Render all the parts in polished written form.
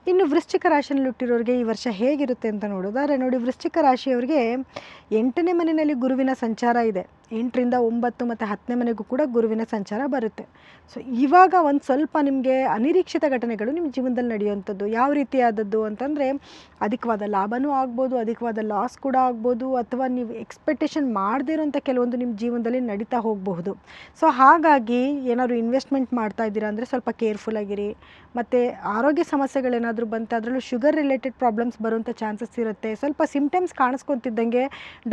ಇನ್ನು ವೃಶ್ಚಿಕ ರಾಶಿಯಲ್ಲಿ ಹುಟ್ಟಿರೋರಿಗೆ ಈ ವರ್ಷ ಹೇಗಿರುತ್ತೆ ಅಂತ ನೋಡೋದಾದ್ರೆ ನೋಡಿ, ವೃಶ್ಚಿಕ ರಾಶಿಯವರಿಗೆ 8ನೇ ಮನೆಯಲ್ಲಿ ಗುರುವಿನ ಸಂಚಾರ ಇದೆ. 8ರಿಂದ 9 ಮತ್ತು 10ನೇ ಮನೆಗೂ ಕೂಡ ಗುರುವಿನ ಸಂಚಾರ ಬರುತ್ತೆ. ಸೊ ಇವಾಗ ಒಂದು ಸ್ವಲ್ಪ ನಿಮಗೆ ಅನಿರೀಕ್ಷಿತ ಘಟನೆಗಳು ನಿಮ್ಮ ಜೀವನದಲ್ಲಿ ನಡೆಯುವಂಥದ್ದು. ಯಾವ ರೀತಿಯಾದದ್ದು ಅಂತಂದರೆ, ಅಧಿಕವಾದ ಲಾಭನೂ ಆಗ್ಬೋದು, ಅಧಿಕವಾದ ಲಾಸ್ ಕೂಡ ಆಗ್ಬೋದು, ಅಥವಾ ನೀವು ಎಕ್ಸ್ಪೆಕ್ಟೇಷನ್ ಮಾಡದೇ ಇರೋಂಥ ಕೆಲವೊಂದು ನಿಮ್ಮ ಜೀವನದಲ್ಲಿ ನಡೀತಾ ಹೋಗಬಹುದು. ಸೊ ಹಾಗಾಗಿ ಏನಾದರೂ ಇನ್ವೆಸ್ಟ್ಮೆಂಟ್ ಮಾಡ್ತಾ ಇದ್ದೀರಾ ಅಂದರೆ ಸ್ವಲ್ಪ ಕೇರ್ಫುಲ್ ಆಗಿರಿ. ಮತ್ತು ಆರೋಗ್ಯ ಸಮಸ್ಯೆಗಳೇನಾದರೂ ಬಂತು, ಅದರಲ್ಲೂ ಶುಗರ್ ರಿಲೇಟೆಡ್ ಪ್ರಾಬ್ಲಮ್ಸ್ ಬರುವಂಥ ಚಾನ್ಸಸ್ ಇರುತ್ತೆ. ಸ್ವಲ್ಪ ಸಿಮ್ಟಮ್ಸ್ ಕಾಣಿಸ್ಕೊತಿದ್ದಂಗೆ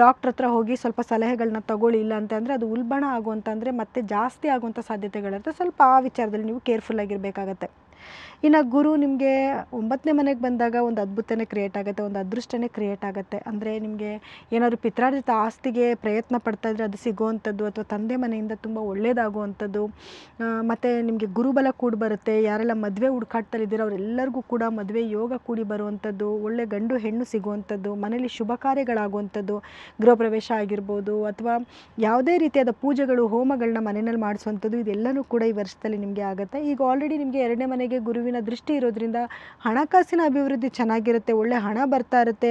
ಡಾಕ್ಟ್ರ್ ಹತ್ರ ಹೋಗಿ ಸ್ವಲ್ಪ ಸಲಹೆಗಳನ್ನ ತಗೊಳ್ಳಿ. ಇಲ್ಲ ಅಂತಂದರೆ ಅದು ಉಲ್ಬಣ ಆಗುವಂತಂದರೆ ಮತ್ತೆ ಜಾಸ್ತಿ ಆಗುವಂಥ ಸಾಧ್ಯತೆಗಳಿರುತ್ತೆ. ಸ್ವಲ್ಪ ಆ ವಿಚಾರದಲ್ಲಿ ನೀವು ಕೇರ್ಫುಲ್ ಆಗಿರಬೇಕಾಗತ್ತೆ. ಇನ್ನು ಗುರು ನಿಮಗೆ 9ನೇ ಮನೆಗೆ ಬಂದಾಗ ಒಂದು ಅದ್ಭುತನೇ ಕ್ರಿಯೇಟ್ ಆಗುತ್ತೆ, ಒಂದು ಅದೃಷ್ಟನೇ ಕ್ರಿಯೇಟ್ ಆಗುತ್ತೆ. ಅಂದರೆ ನಿಮಗೆ ಏನಾದರೂ ಪಿತ್ರಾರ್ಜಿತ ಆಸ್ತಿಗೆ ಪ್ರಯತ್ನ ಪಡ್ತಾ ಇದ್ದರೆ ಅದು ಸಿಗುವಂಥದ್ದು, ಅಥವಾ ತಂದೆ ಮನೆಯಿಂದ ತುಂಬ ಒಳ್ಳೆಯದಾಗುವಂಥದ್ದು. ಮತ್ತು ನಿಮಗೆ ಗುರುಬಲ ಕೂಡಿ ಬರುತ್ತೆ. ಯಾರೆಲ್ಲ ಮದುವೆ ಹುಡುಕಾಡ್ತಲಿದ್ದೀರೋ ಅವರೆಲ್ಲರಿಗೂ ಕೂಡ ಮದುವೆ ಯೋಗ ಕೂಡಿ ಬರುವಂಥದ್ದು, ಒಳ್ಳೆ ಗಂಡು ಹೆಣ್ಣು ಸಿಗುವಂಥದ್ದು, ಮನೇಲಿ ಶುಭ ಕಾರ್ಯಗಳಾಗುವಂಥದ್ದು, ಗೃಹ ಪ್ರವೇಶ ಆಗಿರ್ಬೋದು, ಅಥವಾ ಯಾವುದೇ ರೀತಿಯಾದ ಪೂಜೆಗಳು ಹೋಮಗಳನ್ನ ಮನೆಯಲ್ಲಿ ಮಾಡಿಸುವಂಥದ್ದು, ಇದೆಲ್ಲನೂ ಕೂಡ ಈ ವರ್ಷದಲ್ಲಿ ನಿಮಗೆ ಆಗುತ್ತೆ. ಈಗ ಆಲ್ರೆಡಿ ನಿಮಗೆ 2ನೇ ಮನೆಗೆ ಗುರುವಿನ ದೃಷ್ಟಿ ಇರೋದ್ರಿಂದ ಹಣಕಾಸಿನ ಅಭಿವೃದ್ಧಿ ಚೆನ್ನಾಗಿರುತ್ತೆ, ಒಳ್ಳೆ ಹಣ ಬರ್ತಾ ಇರುತ್ತೆ.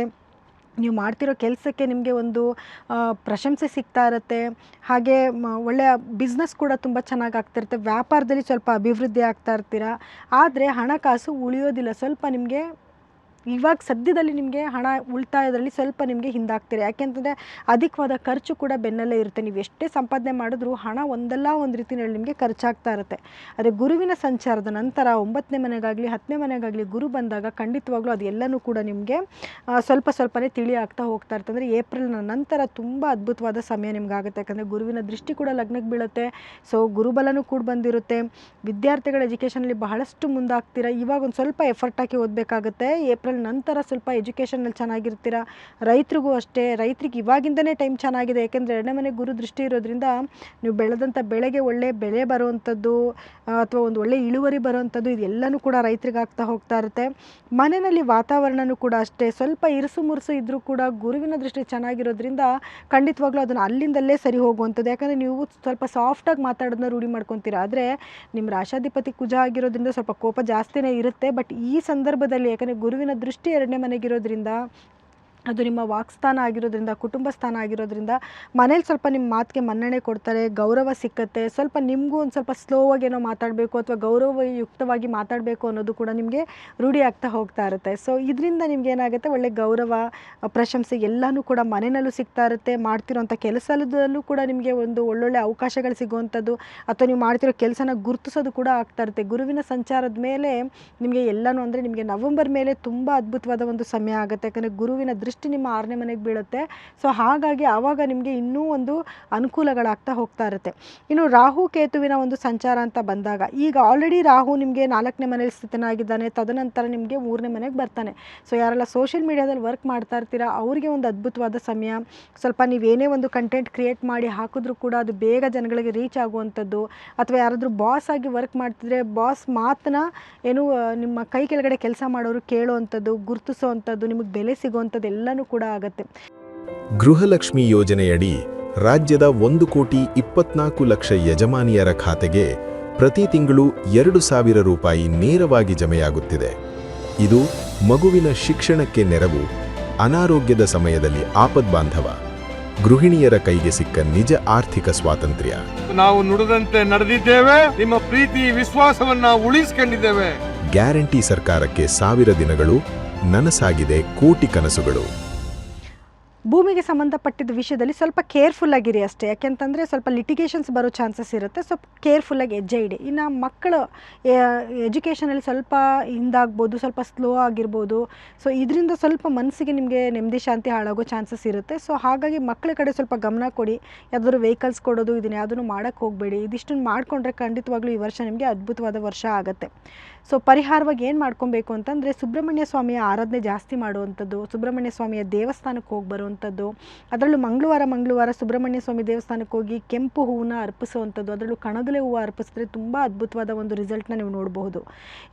ನೀವು ಮಾಡ್ತಿರೋ ಕೆಲಸಕ್ಕೆ ನಿಮಗೆ ಒಂದು ಪ್ರಶಂಸೆ ಸಿಗ್ತಾ ಇರುತ್ತೆ. ಹಾಗೆ ಒಳ್ಳೆಯ ಬಿಸ್ನೆಸ್ ಕೂಡ ತುಂಬ ಚೆನ್ನಾಗಿ ಆಗ್ತಿರುತ್ತೆ. ವ್ಯಾಪಾರದಲ್ಲಿ ಸ್ವಲ್ಪ ಅಭಿವೃದ್ಧಿ ಆಗ್ತಾ ಇರ್ತೀರ. ಆದರೆ ಹಣಕಾಸು ಉಳಿಯೋದಿಲ್ಲ. ಸ್ವಲ್ಪ ನಿಮಗೆ ಇವಾಗ ಸದ್ಯದಲ್ಲಿ ನಿಮಗೆ ಹಣ ಉಳಿತಾಯದಲ್ಲಿ ಸ್ವಲ್ಪ ನಿಮಗೆ ಹಿಂದಾಗ್ತೀರಿ. ಯಾಕೆಂತಂದರೆ ಅಧಿಕವಾದ ಖರ್ಚು ಕೂಡ ಬೆನ್ನಲ್ಲೇ ಇರುತ್ತೆ. ನೀವು ಎಷ್ಟೇ ಸಂಪಾದನೆ ಮಾಡಿದ್ರೂ ಹಣ ಒಂದಲ್ಲ ಒಂದು ರೀತಿಯಲ್ಲಿ ನಿಮಗೆ ಖರ್ಚಾಗ್ತಾ ಇರುತ್ತೆ. ಅದೇ ಗುರುವಿನ ಸಂಚಾರದ ನಂತರ 9ನೇ ಮನೆಗಾಗಲಿ 10ನೇ ಮನೆಗಾಗಲಿ ಗುರು ಬಂದಾಗ ಖಂಡಿತವಾಗ್ಲೂ ಅದು ಎಲ್ಲನೂ ಕೂಡ ನಿಮಗೆ ಸ್ವಲ್ಪನೇ ತಿಳಿ ಆಗ್ತಾ ಹೋಗ್ತಾ ಇರುತ್ತೆ. ಅಂದರೆ ಏಪ್ರಿಲ್ನ ನಂತರ ತುಂಬ ಅದ್ಭುತವಾದ ಸಮಯ ನಿಮ್ಗಾಗುತ್ತೆ. ಯಾಕಂದರೆ ಗುರುವಿನ ದೃಷ್ಟಿ ಕೂಡ ಲಗ್ನಕ್ಕೆ ಬೀಳುತ್ತೆ. ಸೊ ಗುರುಬಲನೂ ಕೂಡ ಬಂದಿರುತ್ತೆ. ವಿದ್ಯಾರ್ಥಿಗಳ ಎಜುಕೇಷನಲ್ಲಿ ಬಹಳಷ್ಟು ಮುಂದಾಗ್ತೀರ. ಇವಾಗ ಒಂದು ಸ್ವಲ್ಪ ಎಫರ್ಟ್ ಹಾಕಿ ಓದಬೇಕಾಗುತ್ತೆ. ಏಪ್ರಿಲ್ ನಂತರ ಸ್ವಲ್ಪ ಎಜುಕೇಷನಲ್ಲಿ ಚೆನ್ನಾಗಿರ್ತೀರ. ರೈತರಿಗೂ ಅಷ್ಟೇ, ರೈತರಿಗೆ ಇವಾಗಿಂದನೇ ಟೈಮ್ ಚೆನ್ನಾಗಿದೆ. ಯಾಕೆಂದರೆ 2ನೇ ಮನೆ ಗುರು ದೃಷ್ಟಿ ಇರೋದ್ರಿಂದ ನೀವು ಬೆಳೆದಂಥ ಬೆಳೆಗೆ ಒಳ್ಳೆ ಬೆಳೆ ಬರುವಂಥದ್ದು, ಅಥವಾ ಒಂದು ಒಳ್ಳೆ ಇಳುವರಿ ಬರುವಂಥದ್ದು, ಇದೆಲ್ಲನೂ ಕೂಡ ರೈತರಿಗೆ ಆಗ್ತಾ ಹೋಗ್ತಾ ಇರುತ್ತೆ. ಮನೆಯಲ್ಲಿ ವಾತಾವರಣನೂ ಕೂಡ ಅಷ್ಟೇ, ಸ್ವಲ್ಪ ಇರುಸು ಮುರುಸು ಇದ್ದರೂ ಕೂಡ ಗುರುವಿನ ದೃಷ್ಟಿ ಚೆನ್ನಾಗಿರೋದ್ರಿಂದ ಖಂಡಿತವಾಗ್ಲೂ ಅದನ್ನು ಅಲ್ಲಿಂದಲ್ಲೇ ಸರಿ ಹೋಗುವಂಥದ್ದು. ಯಾಕಂದರೆ ನೀವು ಸ್ವಲ್ಪ ಸಾಫ್ಟಾಗಿ ಮಾತಾಡೋದನ್ನ ರೂಢಿ ಮಾಡ್ಕೊತೀರ. ಆದರೆ ನಿಮ್ಮ ರಾಶಾಧಿಪತಿ ಕುಜ ಆಗಿರೋದ್ರಿಂದ ಸ್ವಲ್ಪ ಕೋಪ ಜಾಸ್ತಿನೇ ಇರುತ್ತೆ. ಬಟ್ ಈ ಸಂದರ್ಭದಲ್ಲಿ ಯಾಕಂದರೆ ಗುರುವಿನ ದೃಷ್ಟಿ 2ನೇ ಮನೆಗಿರೋದ್ರಿಂದ, ಅದು ನಿಮ್ಮ ವಾಕ್ಸ್ಥಾನ ಆಗಿರೋದ್ರಿಂದ, ಕುಟುಂಬ ಸ್ಥಾನ ಆಗಿರೋದ್ರಿಂದ ಮನೇಲಿ ಸ್ವಲ್ಪ ನಿಮ್ಮ ಮಾತಿಗೆ ಮನ್ನಣೆ ಕೊಡ್ತಾರೆ, ಗೌರವ ಸಿಕ್ಕತ್ತೆ. ಸ್ವಲ್ಪ ನಿಮಗೂ ಒಂದು ಸ್ವಲ್ಪ ಸ್ಲೋವಾಗಿ ಏನೋ ಮಾತಾಡಬೇಕು ಅಥವಾ ಗೌರವಯುಕ್ತವಾಗಿ ಮಾತಾಡಬೇಕು ಅನ್ನೋದು ಕೂಡ ನಿಮಗೆ ರೂಢಿ ಆಗ್ತಾ ಹೋಗ್ತಾ ಇರುತ್ತೆ. ಸೊ ಇದರಿಂದ ನಿಮ್ಗೆ ಏನಾಗುತ್ತೆ, ಒಳ್ಳೆ ಗೌರವ ಪ್ರಶಂಸೆ ಎಲ್ಲನೂ ಕೂಡ ಮನೆಯಲ್ಲೂ ಸಿಗ್ತಾ ಇರುತ್ತೆ. ಮಾಡ್ತಿರೋಂಥ ಕೆಲಸದಲ್ಲೂ ಕೂಡ ನಿಮಗೆ ಒಂದು ಒಳ್ಳೊಳ್ಳೆ ಅವಕಾಶಗಳು ಸಿಗುವಂಥದ್ದು, ಅಥವಾ ನೀವು ಮಾಡ್ತಿರೋ ಕೆಲಸನ ಗುರುತಿಸೋದು ಕೂಡ ಆಗ್ತಾ ಇರುತ್ತೆ. ಗುರುವಿನ ಸಂಚಾರದ ಮೇಲೆ ನಿಮಗೆ ಎಲ್ಲನೂ ಅಂದರೆ ನಿಮಗೆ ನವೆಂಬರ್ ಮೇಲೆ ತುಂಬ ಅದ್ಭುತವಾದ ಒಂದು ಸಮಯ ಆಗುತ್ತೆ. ಯಾಕಂದರೆ ಗುರುವಿನ ದೃಷ್ಟಿ ನಿಮ್ಮ 6ನೇ ಮನೆಗೆ ಬೀಳುತ್ತೆ. ಸೊ ಹಾಗಾಗಿ ಆವಾಗ ನಿಮಗೆ ಇನ್ನೂ ಒಂದು ಅನುಕೂಲಗಳಾಗ್ತಾ ಹೋಗ್ತಾ ಇರುತ್ತೆ. ಇನ್ನು ರಾಹು ಕೇತುವಿನ ಒಂದು ಸಂಚಾರ ಅಂತ ಬಂದಾಗ, ಈಗ ಆಲ್ರೆಡಿ ರಾಹು ನಿಮಗೆ 4ನೇ ಮನೆಯಲ್ಲಿ ಸ್ಥಿತನಾಗಿದ್ದಾನೆ. ತದನಂತರ ನಿಮಗೆ 3ನೇ ಮನೆಗೆ ಬರ್ತಾನೆ. ಸೊ ಯಾರೆಲ್ಲ ಸೋಷಿಯಲ್ ಮೀಡಿಯಾದಲ್ಲಿ ವರ್ಕ್ ಮಾಡ್ತಾ ಇರ್ತೀರಾ ಅವರಿಗೆ ಒಂದು ಅದ್ಭುತವಾದ ಸಮಯ. ಸ್ವಲ್ಪ ನೀವೇನೇ ಒಂದು ಕಂಟೆಂಟ್ ಕ್ರಿಯೇಟ್ ಮಾಡಿ ಹಾಕಿದ್ರೂ ಕೂಡ ಅದು ಬೇಗ ಜನಗಳಿಗೆ ರೀಚ್ ಆಗುವಂಥದ್ದು, ಅಥವಾ ಯಾರಾದರೂ ಬಾಸ್ ಆಗಿ ವರ್ಕ್ ಮಾಡ್ತಿದ್ರೆ ಬಾಸ್ ಮಾತನ್ನ ಏನು ನಿಮ್ಮ ಕೈ ಕೆಳಗಡೆ ಕೆಲಸ ಮಾಡೋರು ಕೇಳುವಂಥದ್ದು, ಗುರುತಿಸುವಂಥದ್ದು, ನಿಮಗೆ ಬೆಲೆ ಸಿಗುವಂಥದ್ದು ಎಲ್ಲನೂ ಕೂಡ ಆಗುತ್ತೆ. ಗೃಹಲಕ್ಷ್ಮಿ ಯೋಜನೆಯಡಿ ರಾಜ್ಯದ 1,24,00,000 ಯಜಮಾನಿಯರ ಖಾತೆಗೆ ಪ್ರತಿ ತಿಂಗಳು 2,000 ರೂಪಾಯಿ ನೇರವಾಗಿ ಜಮೆಯಾಗುತ್ತಿದೆ. ಇದು ಮಗುವಿನ ಶಿಕ್ಷಣಕ್ಕೆ ನೆರವು, ಅನಾರೋಗ್ಯದ ಸಮಯದಲ್ಲಿ ಆಪದ್ಬಾಂಧವ, ಗೃಹಿಣಿಯರ ಕೈಗೆ ಸಿಕ್ಕ ನಿಜ ಆರ್ಥಿಕ ಸ್ವಾತಂತ್ರ್ಯ. ನಾವು ನುಡಿದಂತೆ ನಡೆದಿದ್ದೇವೆ, ನಿಮ್ಮ ಪ್ರೀತಿ ವಿಶ್ವಾಸವನ್ನ ಉಳಿಸಿಕೊಂಡಿದ್ದೇವೆ. ಗ್ಯಾರಂಟಿ ಸರ್ಕಾರಕ್ಕೆ 1000 ದಿನಗಳು, ನನಸಾಗಿದೆ ಕೋಟಿ ಕನಸುಗಳು. ಭೂಮಿಗೆ ಸಂಬಂಧಪಟ್ಟಿದ್ದ ವಿಷಯದಲ್ಲಿ ಸ್ವಲ್ಪ ಕೇರ್ಫುಲ್ ಆಗಿರಿ ಅಷ್ಟೇ. ಯಾಕೆಂತಂದರೆ ಸ್ವಲ್ಪ ಲಿಟಿಗೇಷನ್ಸ್ ಬರೋ ಚಾನ್ಸಸ್ ಇರುತ್ತೆ. ಸ್ವಲ್ಪ ಕೇರ್ಫುಲ್ಲಾಗಿ ಹೆಜ್ಜೆ ಇಡಿ. ಇನ್ನು ಮಕ್ಕಳು ಎಜುಕೇಷನಲ್ಲಿ ಸ್ವಲ್ಪ ಹಿಂದಾಗ್ಬೋದು, ಸ್ವಲ್ಪ ಸ್ಲೋ ಆಗಿರ್ಬೋದು. ಸೊ ಇದರಿಂದ ಸ್ವಲ್ಪ ಮನಸ್ಸಿಗೆ ನಿಮಗೆ ನೆಮ್ಮದಿ ಶಾಂತಿ ಹಾಳಾಗೋ ಚಾನ್ಸಸ್ ಇರುತ್ತೆ. ಸೊ ಹಾಗಾಗಿ ಮಕ್ಕಳ ಕಡೆ ಸ್ವಲ್ಪ ಗಮನ ಕೊಡಿ. ಯಾವುದಾದ್ರು ವೆಹಿಕಲ್ಸ್ ಕೊಡೋದು ಇದನ್ನು ಯಾವುದನ್ನು ಮಾಡೋಕ್ಕೆ ಹೋಗಬೇಡಿ. ಇದಿಷ್ಟನ್ನು ಮಾಡಿಕೊಂಡ್ರೆ ಖಂಡಿತವಾಗ್ಲೂ ಈ ವರ್ಷ ನಿಮಗೆ ಅದ್ಭುತವಾದ ವರ್ಷ ಆಗುತ್ತೆ. ಸೊ ಪರಿಹಾರವಾಗಿ ಏನು ಮಾಡ್ಕೊಬೇಕು ಅಂತಂದರೆ, ಸುಬ್ರಹ್ಮಣ್ಯ ಸ್ವಾಮಿಯ ಆರಾಧನೆ ಜಾಸ್ತಿ ಮಾಡುವಂಥದ್ದು, ಸುಬ್ರಹ್ಮಣ್ಯ ಸ್ವಾಮಿಯ ದೇವಸ್ಥಾನಕ್ಕೆ ಹೋಗಿ ಬರುವಂಥದ್ದು. ಅದರಲ್ಲೂ ಮಂಗಳವಾರ ಸುಬ್ರಹ್ಮಣ್ಯ ಸ್ವಾಮಿ ದೇವಸ್ಥಾನಕ್ಕೆ ಹೋಗಿ ಕೆಂಪು ಹೂವನ್ನ ಅರ್ಪಿಸುವಂಥದ್ದು, ಅದರಲ್ಲೂ ಕಣದಲೆ ಹೂವು ಅರ್ಪಿಸಿದ್ರೆ ತುಂಬ ಅದ್ಭುತವಾದ ಒಂದು ರಿಸಲ್ಟ್ನ ನೀವು ನೋಡಬಹುದು.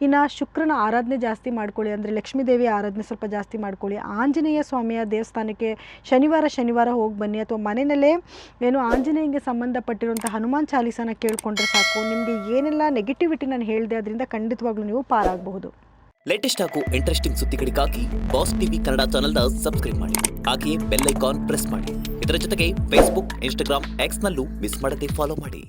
ಇನ್ನು ಶುಕ್ರನ ಆರಾಧನೆ ಜಾಸ್ತಿ ಮಾಡ್ಕೊಳ್ಳಿ. ಅಂದರೆ ಲಕ್ಷ್ಮೀ ದೇವಿಯ ಆರಾಧನೆ ಸ್ವಲ್ಪ ಜಾಸ್ತಿ ಮಾಡ್ಕೊಳ್ಳಿ. ಆಂಜನೇಯ ಸ್ವಾಮಿಯ ದೇವಸ್ಥಾನಕ್ಕೆ ಶನಿವಾರ ಹೋಗಿ ಬನ್ನಿ. ಅಥವಾ ಮನೆಯಲ್ಲೇ ಏನು ಆಂಜನೇಯಂಗೆ ಸಂಬಂಧಪಟ್ಟಿರುವಂಥ ಹನುಮಾನ್ ಚಾಲೀಸನ ಕೇಳ್ಕೊಂಡ್ರೆ ಸಾಕು. ನಿಮಗೆ ಏನೆಲ್ಲ ನೆಗೆಟಿವಿಟಿ ನಾನು ಹೇಳಿದೆ ಅದರಿಂದ ಖಂಡಿತವಾಗ್ಲೂ ನೀವು ಪಾರಾಗಬಹುದು. ಲೇಟೆಸ್ಟ್ ಹಾಗೂ ಇಂಟ್ರೆಸ್ಟಿಂಗ್ ಸುದ್ದಿಗಳಿಗಾಗಿ ಬಾಸ್ ಟಿವಿ ಕನ್ನಡ ಚಾನೆಲ್ನ ಸಬ್ಸ್ಕ್ರೈಬ್ ಮಾಡಿ. ಹಾಗೆಯೇ ಬೆಲ್ ಐಕಾನ್ ಪ್ರೆಸ್ ಮಾಡಿ. ಇದರ ಜೊತೆಗೆ ಫೇಸ್ಬುಕ್, ಇನ್ಸ್ಟಾಗ್ರಾಮ್, ಎಕ್ಸ್ನಲ್ಲೂ ಮಿಸ್ ಮಾಡದೆ ಫಾಲೋ ಮಾಡಿ.